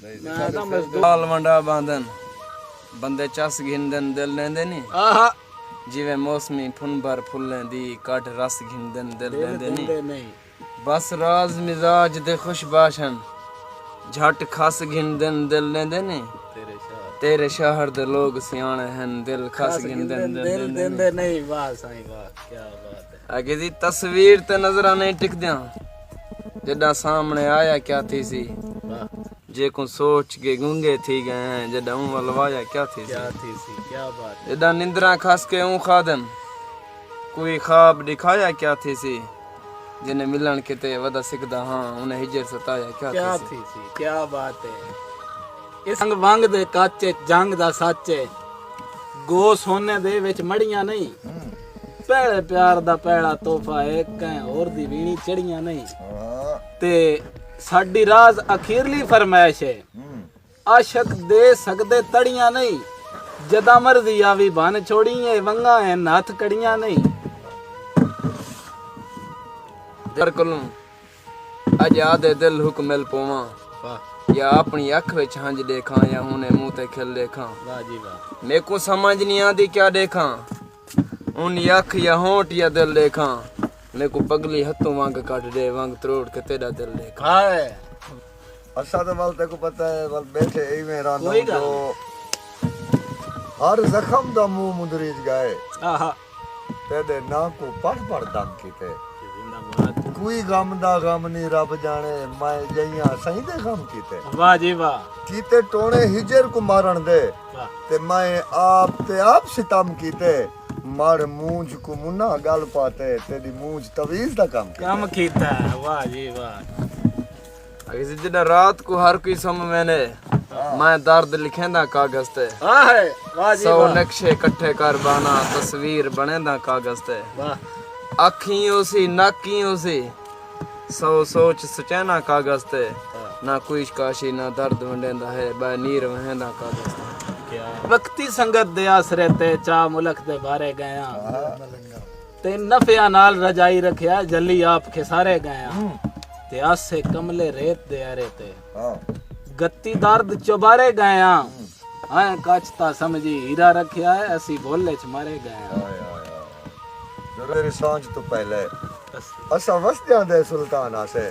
ਲਾਲ ਮੰਡਾ ਬਾਂਦਨ ਬੰਦੇ ਚਸ ਘਿੰਦਨ ਦਿਲ ਲੈਂਦੇ ਨਹੀਂ ਆਹਾ ਜਿਵੇਂ ਮੌਸਮੀ ਫੁੰਬਰ ਫੁੱਲਾਂ ਦੀ ਕੱਢ ਰਸ ਘਿੰਦਨ ਦਿਲ ਲੈਂਦੇ ਨਹੀਂ ਬਸ ਰਾਜ਼ ਮਿਜ਼ਾਜ ਦੇ ਖੁਸ਼ਬਾਸ਼ਨ ਝਟ ਖਸ ਘਿੰਦਨ ਦਿਲ ਲੈਂਦੇ ਨਹੀਂ तेरे शहर दे लोग सियाने हैं दिल खस गिंदन दिल देंदे नहीं वाह साईं वाह क्या बात है आगे दी तस्वीर ते नजरा नहीं टिकदियां जड़ा सामने आया क्या थी सी जे को सोच के गूंगे थी गए हैं जड़ा ऊं वलवाया क्या थी सी क्या बात है जड़ा निंद्रा खस के ऊं खादन कोई ख्वाब दिखाया क्या थी सी जिन्हें मिलन किते वदा सिकदा हां उन्हें हिजर सताया क्या थी सी क्या बात है ਇਸ ਸੰਗ ਵੰਗ ਦੇ ਕਾਚੇ ਜੰਗ ਦਾ ਸਾਚੇ ਗੋ ਸੋਨੇ ਦੇ ਵਿੱਚ ਮੜੀਆਂ ਨਹੀਂ ਪਹਿਲੇ ਪਿਆਰ ਦਾ ਪਹਿਲਾ ਤੋਹਫਾ ਏ ਕੈ ਹੋਰ ਦੀ ਵੀਣੀ ਚੜੀਆਂ ਨਹੀਂ ਤੇ ਸਾਡੀ ਰਾਜ਼ ਅਖੀਰਲੀ ਫਰਮਾਇਸ਼ ਹੈ ਆਸ਼ਕ ਦੇ ਸਕਦੇ ਤੜੀਆਂ ਨਹੀਂ ਜਦਾ ਮਰਜ਼ੀ ਆਵੀ ਬਨ ਛੋੜੀਏ ਵੰਗਾ ਐ ਹੱਥ ਕੜੀਆਂ ਨਹੀਂ ਦਰ ਕੋਲੋਂ ਆਜ਼ਾਦ ਦਿਲ ਹੁਕਮਲ ਪੋਵਾਂ ਵਾਹ या अपनी अख विच हंज देखा या हुने मुंह ते खिल देखा वाह जी वाह मेरे को समझ नहीं आती क्या देखा उन अख या होंठ या दिल देखा मेरे को पगली हथों वांग काट दे वांग त्रोड़ के तेरा दिल देखा हाय असा तो वाल तेको पता है वाल बैठे इवें रानो जो हर जख्म दा मुंह मुंदरीज गए आहा तेरे ना को पढ़ दम कीते कोई गम दा गम नहीं रब जाने मैं जइया सही दे गम कीते वाह जी वाह कीते टोने हिजर को मारन दे ते मैं आप सितम कीते मार मूंज को मुन्ना गल पाते तेरी मूंज तवीज दा काम कीता वाह जी वाह अगे जिदा रात को हर कोई सम मैंने मैं दर्द लिखेंदा कागज ते वाह जी सौ नक्शे इकट्ठे कर बाना तस्वीर बनेंदा कागज ते वाह अखियों सी नाकियों से सौ सोच सचैना कागज ते ना कोई काशी ना दर्द वंडेंदा है बा नीर वहेंदा कागज ते क्या वक्ती संगत दे आसरे ते चा मुल्क दे बारे गया ते नफिया नाल रजाई रखया जल्ली आप खिसारे गया ते आसे कमले रेत दे आरे ते गत्ती दर्द चुबारे गया हां काचता समझी हीरा रखया है असी भोले च मारे गया तेरी सांझ तो पहले असा वस्तियां दे सुल्तान आसे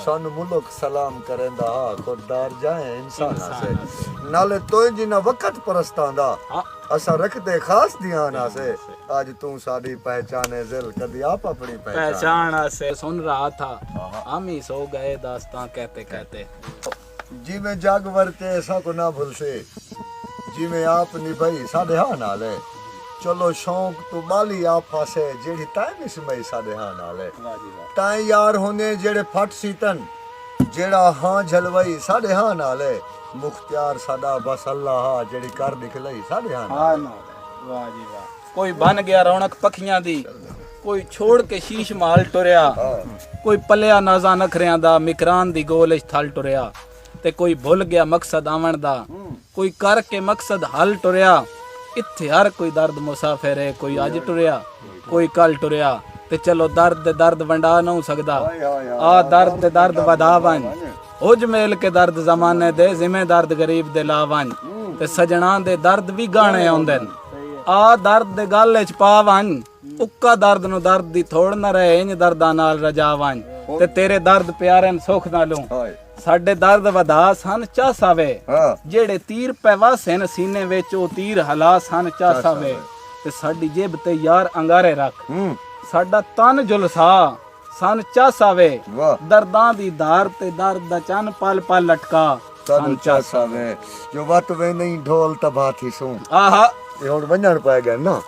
सन मुल्क सलाम करेंदा हा खुददार जाए इंसान आसे नाले तोय जिना वक्त परस्तांदा असा रखदे खास ध्यान आसे आज तू साडी पहचाने दिल कदी आप अपनी पहचान आसे सुन रहा था हम ही सो गए दास्तां कहते कहते जी में जाग वरते ऐसा को ना भूल से जी में आप निभाई साडे हां नाले चलो शौक तो बाली आप फासे जेड़ी टाइम इसमें साडे हां नाले ताई यार होने जेड़े फट सीतन जेड़ा हां झलवाई साडे हां नाले मुख्तियार साडा बस अल्लाह जेड़ी कर निकलई साडे हां वाह जी वाह कोई बन गया रौनक पखियां दी कोई छोड़ के शीश माल टुरया कोई पलिया नाजा नखरियां दा मिकरान दी गोल च थल टुरया ते कोई भुल गया मकसद आवन दा कोई कर के मकसद हल टुरया इत्थे हर कोई दर्द मुसाफिर है कोई अज टुरया कोई कल टुरया ते चलो दर्द वंडा ना सकदा आ दर्द वधा वन उज मेल के दर्द जमाने दे जिम्मे दर्द गरीब दे लावन ते सजना दे दर्द भी गाने आउंदे आ दर्द दे गल च पावन उक्का दर्द नु दर्द दी थोड़ ना रहे इंज दर्दा नाल रजावन ते तेरे दर्द प्यारे सुख नालों साडे दर्द वधा सन चासावे जेड़े तीर पैवासे न सीने विच ओ तीर हला सन चासावे ते साडी जेब ते यार अंगारे रख साडा तन जुलसा सन चासावे दर्दां दी धार ते दर्द दा चन पल पल लटका सन चासावे जो वत वे नहीं ढोल तबाह थी सू आहा ये हुन वंजण पै गए ना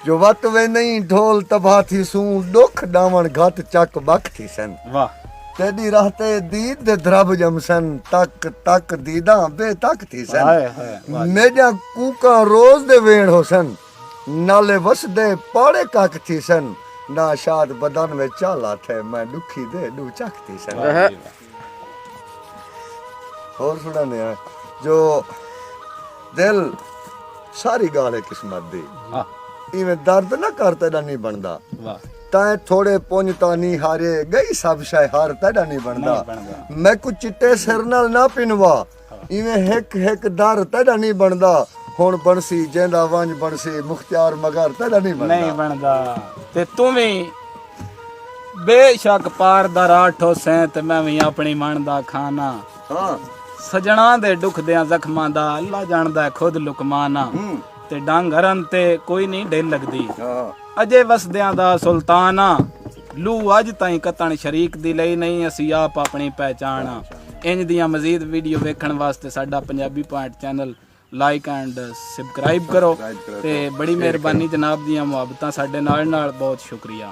जो वत वे नहीं ढोल तबाह थी सू दुख डावण घट चक बख थी सन वाह तेरी रहते दीद दे द्रब जमसन तक तक दीदा बे तक थी सन मेजा कूका रोज दे वेण होसन नाले वसदे पाड़े काक थी सन ना शाद बदन में चाला थे मैं दुखी दे दू चक थी सन और सुनाने जो दिल सारी गाल है किस्मत दी इवें दर्द ना कर तेरा नहीं बनदा ताए थोड़े पुंजता नहीं हारे गई सब शाय हार तेरा नहीं बनदा मैं कुछ चिट्टे सिर नाल ना पिनवा ਇਵੇਂ ਇੱਕ ਦਰ ਤੇਰਾ ਨਹੀਂ ਬਣਦਾ ਹੁਣ ਬਣਸੀ ਜੈਂਦਾ ਵੰਜ ਬਣਸੀ ਮੁਖਤਿਆਰ ਮਗਰ ਤੇਰਾ ਨਹੀਂ ਬਣਦਾ ਨਹੀਂ ਬਣਦਾ ਤੇ ਤੂੰ ਵੀ ਬੇਸ਼ੱਕ ਪਾਰ ਦਾ ਰਾਠੋ ਸੈਂ ਤੇ ਮੈਂ ਵੀ ਆਪਣੀ ਮਨ ਦਾ ਖਾਣਾ ਹਾਂ ਸਜਣਾ ਦੇ ਦੁੱਖ ਦਿਆਂ ਜ਼ਖਮਾਂ ਦਾ ਅੱਲਾ ਜਾਣਦਾ ਹੈ ਖੁਦ ਲੁਕਮਾਨਾ ਤੇ ਡੰਗ ਹਰਨ ਤੇ ਕੋਈ ਨਹੀਂ ਢਿੱਲ ਲੱਗਦੀ ਅਜੇ ਵਸਦਿਆਂ ਦਾ ਸੁਲਤਾਨਾ ਲੂ ਅੱਜ ਤਾਈਂ ਕਤਣ ਸ਼ਰੀਕ ਦੀ ਲਈ ਨਹੀਂ ਅਸੀਂ ਆਪ ਆਪਣੀ ਪਹਿਚਾਣ ਇੰਜ ਦੀਆਂ ਮਜ਼ੀਦ ਵੀਡੀਓ ਵੇਖਣ ਵਾਸਤੇ ਸਾਡਾ Punjabi point channel like and subscribe ਕਰੋ ਤੇ ਬੜੀ ਮਿਹਰਬਾਨੀ ਜਨਾਬ ਦੀਆਂ ਮੁਹੱਬਤਾਂ ਸਾਡੇ ਨਾਲ ਬਹੁਤ ਸ਼ੁਕਰੀਆ।